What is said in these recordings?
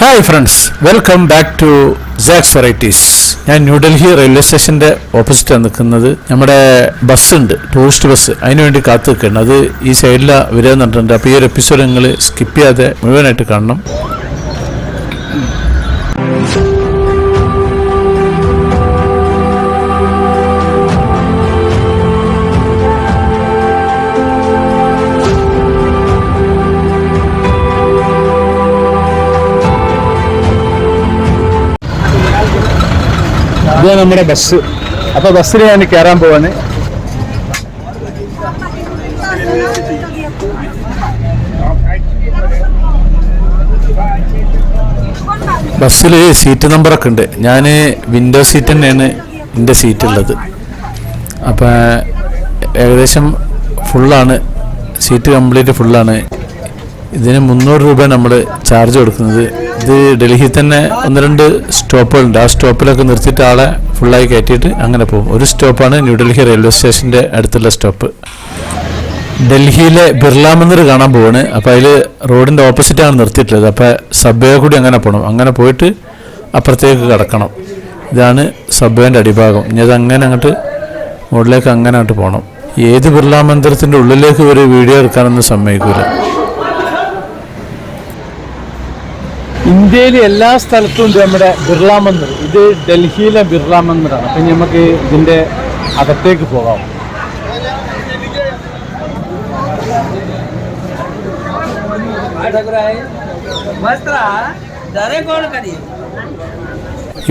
Hi friends, welcome back to Sax Varieties. ഞാൻ New Delhi railway സ്റ്റേഷൻ്റെ ഓപ്പോസിറ്റാണ് നിൽക്കുന്നത്. നമ്മുടെ ബസ്സുണ്ട്, ടൂറിസ്റ്റ് ബസ്, അതിനു വേണ്ടി കാത്തു നിൽക്കുകയാണ്. അത് ഈ സൈഡിലാണ് വരിക പറഞ്ഞിട്ടുണ്ട്. അപ്പോൾ ഈ ഒരു എപ്പിസോഡ് നിങ്ങൾ സ്കിപ്പ് ചെയ്യാതെ മുഴുവനായിട്ട് കാണണം. ഇതാണ് നമ്മുടെ ബസ്. അപ്പോൾ ബസ്സിൽ ഞാൻ കയറാൻ പോവാണ്. ബസ്സിൽ സീറ്റ് നമ്പറൊക്കെ ഉണ്ട്. ഞാൻ വിൻഡോ സീറ്റ് തന്നെയാണ് എൻ്റെ സീറ്റുള്ളത്. അപ്പോൾ ഏകദേശം ഫുള്ളാണ്, സീറ്റ് കംപ്ലീറ്റ് ഫുള്ളാണ്. ഇതിന് 300 രൂപ നമ്മൾ ചാർജ് കൊടുക്കുന്നത്. ഇത് ഡൽഹിയിൽ തന്നെ 1-2 സ്റ്റോപ്പുകളുണ്ട്. ആ സ്റ്റോപ്പിലൊക്കെ നിർത്തിയിട്ട് ആളെ ഫുള്ളായി കയറ്റിയിട്ട് അങ്ങനെ പോകും. ഒരു സ്റ്റോപ്പാണ് ന്യൂഡൽഹി റെയിൽവേ സ്റ്റേഷൻ്റെ അടുത്തുള്ള സ്റ്റോപ്പ്. ഡൽഹിയിലെ ബിർള മന്ദിർ കാണാൻ പോവാണ്. അപ്പോൾ അതിൽ റോഡിൻ്റെ ഓപ്പോസിറ്റാണ് നിർത്തിയിട്ടുള്ളത്. അപ്പോൾ സബ്വേ കൂടി അങ്ങനെ പോകണം. അങ്ങനെ പോയിട്ട് അപ്പുറത്തേക്ക് കടക്കണം. ഇതാണ് സബ്വേൻ്റെ അടിഭാഗം. ഇനി അതങ്ങനെ അങ്ങോട്ട് മുകളിലേക്ക് അങ്ങനെ അങ്ങോട്ട് പോകണം. ഏത് ബിർള മന്ദിരത്തിൻ്റെ ഉള്ളിലേക്ക് ഒരു വീഡിയോ എടുക്കാനൊന്നും സമ്മതിക്കില്ല. ഇന്ത്യയിൽ എല്ലാ സ്ഥലത്തും ഉണ്ട് നമ്മുടെ ബിർള മന്ദിർ. ഇത് ഡൽഹിയിലെ ബിർള മന്ദിറാണ്. അപ്പം നമുക്ക് ഇതിൻ്റെ അകത്തേക്ക് പോകാം.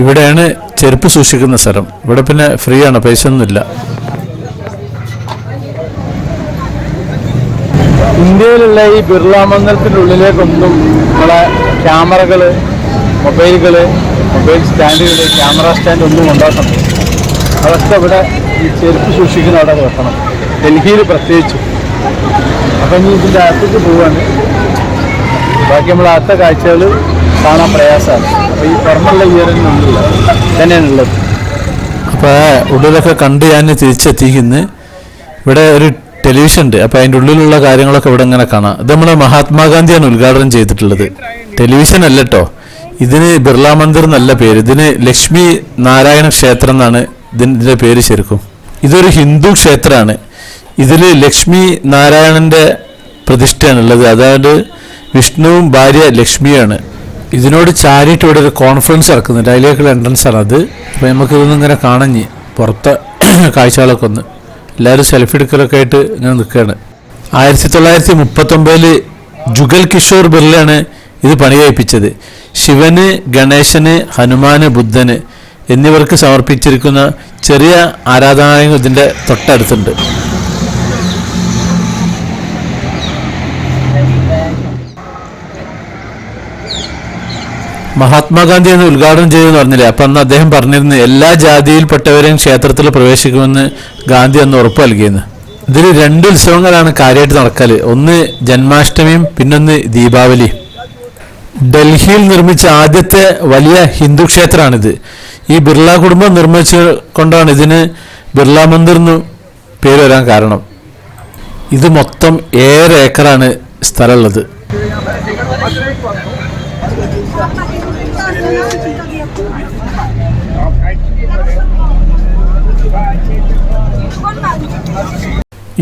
ഇവിടെയാണ് ചെരുപ്പ് സൂക്ഷിക്കുന്ന സ്ഥലം. ഇവിടെ പിന്നെ ഫ്രീ ആണ്, പൈസ ഒന്നുമില്ല. ഇന്ത്യയിലുള്ള ഈ ബിർള മന്ദിരത്തിൻ്റെ ഉള്ളിലേക്കൊന്നും നമ്മളെ ക്യാമറകൾ, മൊബൈൽ സ്റ്റാൻഡുകൾ, ക്യാമറ സ്റ്റാൻഡ് ഒന്നും കൊണ്ടുവരണം. അതൊക്കെ ഇവിടെ ഈ ചെരുപ്പ് സൂക്ഷിക്കുന്ന അവിടെ വെക്കണം, ഡൽഹിയിൽ പ്രത്യേകിച്ചും. അപ്പം ഇനി ഇതിൻ്റെ അകത്തേക്ക് പോവാണ്. ബാക്കി നമ്മൾ അകത്ത കാഴ്ചകൾ കാണാൻ പ്രയാസമാണ്. അപ്പോൾ ഈ പുറമുള്ള ഇയറിനുള്ളില്ല തന്നെയാണുള്ളത്. അപ്പോൾ ഉള്ളിലൊക്കെ കണ്ട് ഞാൻ തിരിച്ചെത്തിക്കുന്നു. ഇവിടെ ഒരു ടെലിവിഷൻ ഉണ്ട്. അപ്പോൾ അതിൻ്റെ ഉള്ളിലുള്ള കാര്യങ്ങളൊക്കെ ഇവിടെ ഇങ്ങനെ കാണാം. ഇത് നമ്മുടെ മഹാത്മാഗാന്ധിയാണ് ഉദ്ഘാടനം ചെയ്തിട്ടുള്ളത്. ടെലിവിഷൻ അല്ല കേട്ടോ, ഇതിന് ബിർള മന്ദിർ എന്നല്ല പേര്. ഇതിന് ലക്ഷ്മി നാരായണ ക്ഷേത്രം എന്നാണ് ഇതിൻ്റെ പേര് ശരിക്കും. ഇതൊരു ഹിന്ദു ക്ഷേത്രമാണ്. ഇതിൽ ലക്ഷ്മി നാരായണൻ്റെ പ്രതിഷ്ഠയാണുള്ളത്. അതായത് വിഷ്ണുവും ഭാര്യ ലക്ഷ്മിയാണ്. ഇതിനോട് ചാരിയിട്ട് ഇവിടെ ഒരു കോൺഫറൻസ് നടക്കുന്നുണ്ട്. അതിലേക്കുള്ള എൻട്രൻസ് ആണ് അത്. അപ്പോൾ നമുക്കിതൊന്നും ഇങ്ങനെ കാണഞ്ഞ് പുറത്തെ കാഴ്ചകളൊക്കെ ഒന്ന് എല്ലാവരും സെൽഫി എടുക്കലൊക്കെ ആയിട്ട് ഇങ്ങനെ നിൽക്കുകയാണ്. 1939 ജുഗൽ കിഷോർ ബിർളയാണ് ഇത് പണി കഴിപ്പിച്ചത്. ശിവന്, ഗണേശന്, ഹനുമാന്, ബുദ്ധന് എന്നിവർക്ക് സമർപ്പിച്ചിരിക്കുന്ന ചെറിയ ആരാധനാലയങ്ങൾ ഇതിൻ്റെ തൊട്ടടുത്തുണ്ട്. മഹാത്മാഗാന്ധി എന്ന് ഉദ്ഘാടനം ചെയ്തെന്ന് പറഞ്ഞില്ലേ. അപ്പം അന്ന് അദ്ദേഹം പറഞ്ഞിരുന്നു എല്ലാ ജാതിയിൽപ്പെട്ടവരെയും ക്ഷേത്രത്തിൽ പ്രവേശിക്കുമെന്ന് ഗാന്ധി അന്ന് ഉറപ്പ് നൽകിയെന്ന്. ഇതിൽ 2 ഉത്സവങ്ങളാണ് കാര്യമായിട്ട് നടക്കല്. ഒന്ന് ജന്മാഷ്ടമിയും പിന്നൊന്ന് ദീപാവലി. ഡൽഹിയിൽ നിർമ്മിച്ച ആദ്യത്തെ വലിയ ഹിന്ദു ക്ഷേത്രമാണിത്. ഈ ബിർള കുടുംബം നിർമ്മിച്ചു കൊണ്ടാണ് ഇതിന് ബിർള മന്ദിർ എന്ന് പേര് വരാൻ കാരണം. ഇത് മൊത്തം 7 ഏക്കറാണ് സ്ഥലമുള്ളത്.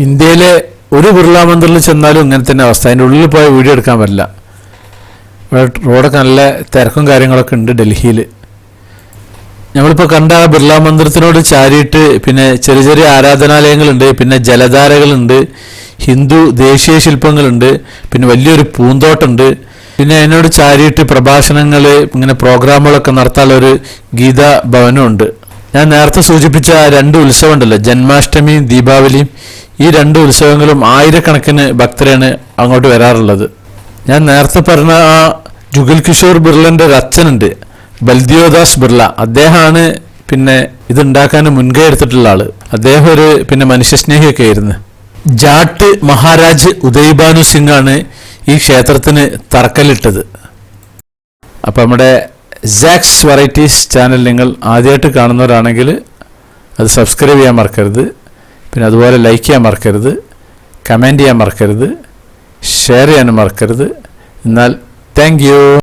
ഇന്ത്യയിലെ ഒരു ബിർള മന്ദിറിൽ ചെന്നാലും ഇങ്ങനെ തന്നെ അവസ്ഥ. അതിൻ്റെ ഉള്ളിൽ പോയ വീഡിയോ എടുക്കാൻ പറ്റില്ല. റോഡൊക്കെ നല്ല തിരക്കും കാര്യങ്ങളൊക്കെ ഉണ്ട് ഡൽഹിയിൽ. നമ്മളിപ്പോൾ കണ്ട ആ ബിർള മന്ദിരത്തിനോട് ചാരിയിട്ട് പിന്നെ ചെറിയ ചെറിയ ആരാധനാലയങ്ങളുണ്ട്, പിന്നെ ജലധാരകളുണ്ട്, ഹിന്ദു ദേശീയ ശില്പങ്ങളുണ്ട്, പിന്നെ വലിയൊരു പൂന്തോട്ടമുണ്ട്. പിന്നെ അതിനോട് ചാരിയിട്ട് പ്രഭാഷണങ്ങൾ, ഇങ്ങനെ പ്രോഗ്രാമുകളൊക്കെ നടത്താനുള്ളൊരു ഗീതാ ഭവനമുണ്ട്. ഞാൻ നേരത്തെ സൂചിപ്പിച്ച 2 ഉത്സവം ഉണ്ടല്ലോ, ജന്മാഷ്ടമിയും ദീപാവലിയും. ഈ 2 ഉത്സവങ്ങളും ആയിരക്കണക്കിന് ഭക്തരാണ് അങ്ങോട്ട് വരാറുള്ളത്. ഞാൻ നേരത്തെ പറഞ്ഞ ആ ജുഗൽ കിഷോർ ബിർളൻ്റെ ഒരു അച്ഛനുണ്ട്, ബൽദിയോദാസ് ബിർള. അദ്ദേഹമാണ് പിന്നെ ഇതുണ്ടാക്കാൻ മുൻകൈ എടുത്തിട്ടുള്ള ആള്. അദ്ദേഹം ഒരു പിന്നെ മനുഷ്യസ്നേഹിയൊക്കെ ആയിരുന്നു. ജാട്ട് മഹാരാജ് ഉദയ്ഭാനു സിംഗ് ആണ് ഈ ക്ഷേത്രത്തിന് തറക്കല്ലിട്ടത്. അപ്പം നമ്മുടെ സാക്സ് വെറൈറ്റീസ് ചാനൽ നിങ്ങൾ ആദ്യമായിട്ട് കാണുന്നവരാണെങ്കിൽ അത് സബ്സ്ക്രൈബ് ചെയ്യാൻ മറക്കരുത്. പിന്നെ അതുപോലെ ലൈക്ക് ചെയ്യാൻ മറക്കരുത്, കമൻറ്റ് ചെയ്യാൻ മറക്കരുത്, ഷെയർ ചെയ്യാനും മറക്കരുത്. എന്നാൽ താങ്ക് യു.